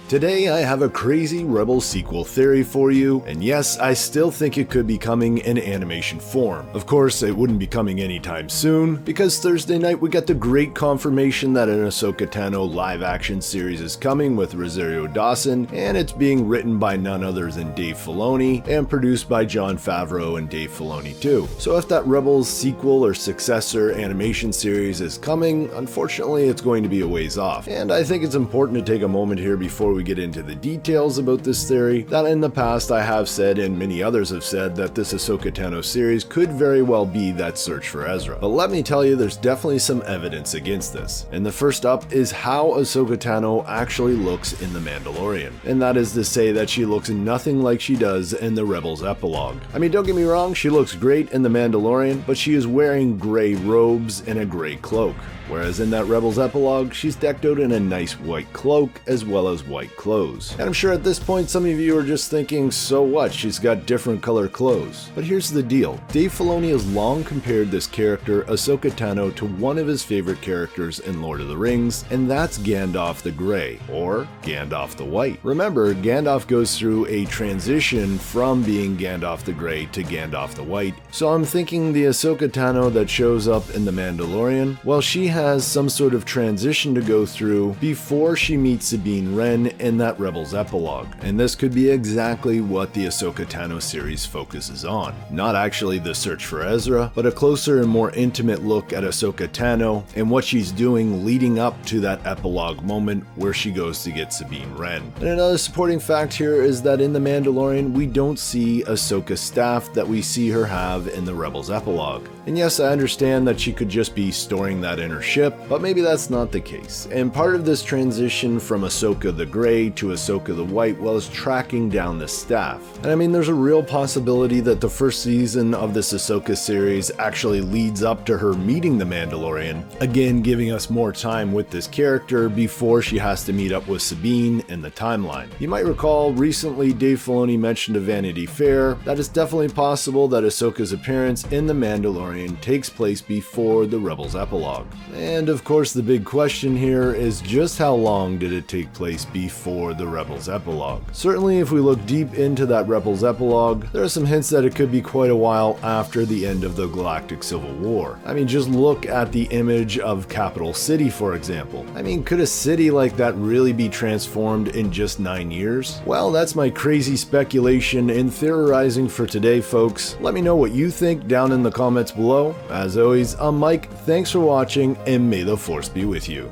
Today I have a crazy Rebels sequel theory for you, and yes, I still think it could be coming in animation form. Of course, it wouldn't be coming anytime soon, because Thursday night we got the great confirmation that an Ahsoka Tano live-action series is coming with Rosario Dawson, and it's being written by none other than Dave Filoni, and produced by Jon Favreau and Dave Filoni too. So if that Rebels sequel or successor animation series is coming, unfortunately it's going to be a ways off. And I think it's important to take a moment here before we get into the details about this theory, that in the past I have said, and many others have said, that this Ahsoka Tano series could very well be that search for Ezra. But let me tell you, there's definitely some evidence against this. And the first up is how Ahsoka Tano actually looks in The Mandalorian. And that is to say that she looks nothing like she does in the Rebels epilogue. I mean, don't get me wrong, she looks great in The Mandalorian, but she is wearing gray robes and a gray cloak. Whereas in that Rebels epilogue, she's decked out in a nice white cloak as well as white clothes. And I'm sure at this point some of you are just thinking, so what, she's got different color clothes. But here's the deal, Dave Filoni has long compared this character, Ahsoka Tano, to one of his favorite characters in Lord of the Rings, and that's Gandalf the Grey, or Gandalf the White. Remember, Gandalf goes through a transition from being Gandalf the Grey to Gandalf the White, so I'm thinking the Ahsoka Tano that shows up in The Mandalorian, well, she has some sort of transition to go through before she meets Sabine Wren in that Rebels epilogue. And this could be exactly what the Ahsoka Tano series focuses on. Not actually the search for Ezra, but a closer and more intimate look at Ahsoka Tano and what she's doing leading up to that epilogue moment where she goes to get Sabine Wren. And another supporting fact here is that in The Mandalorian, we don't see Ahsoka's staff that we see her have in the Rebels epilogue. And yes, I understand that she could just be storing that in her ship, but maybe that's not the case. And part of this transition from Ahsoka the Grey to Ahsoka the White was tracking down the staff. And I mean, there's a real possibility that the first season of this Ahsoka series actually leads up to her meeting the Mandalorian, again giving us more time with this character before she has to meet up with Sabine in the timeline. You might recall recently Dave Filoni mentioned to Vanity Fair that it's definitely possible that Ahsoka's appearance in the Mandalorian takes place before the Rebels epilogue. And of course the big question here is just how long did it take place before the Rebels epilogue? Certainly if we look deep into that Rebels epilogue, there are some hints that it could be quite a while after the end of the Galactic Civil War. I mean, just look at the image of Capital City, for example. I mean, could a city like that really be transformed in just 9 years? Well, that's my crazy speculation and theorizing for today, folks. Let me know what you think down in the comments below. As always, I'm Mike, thanks for watching, and may the Force be with you.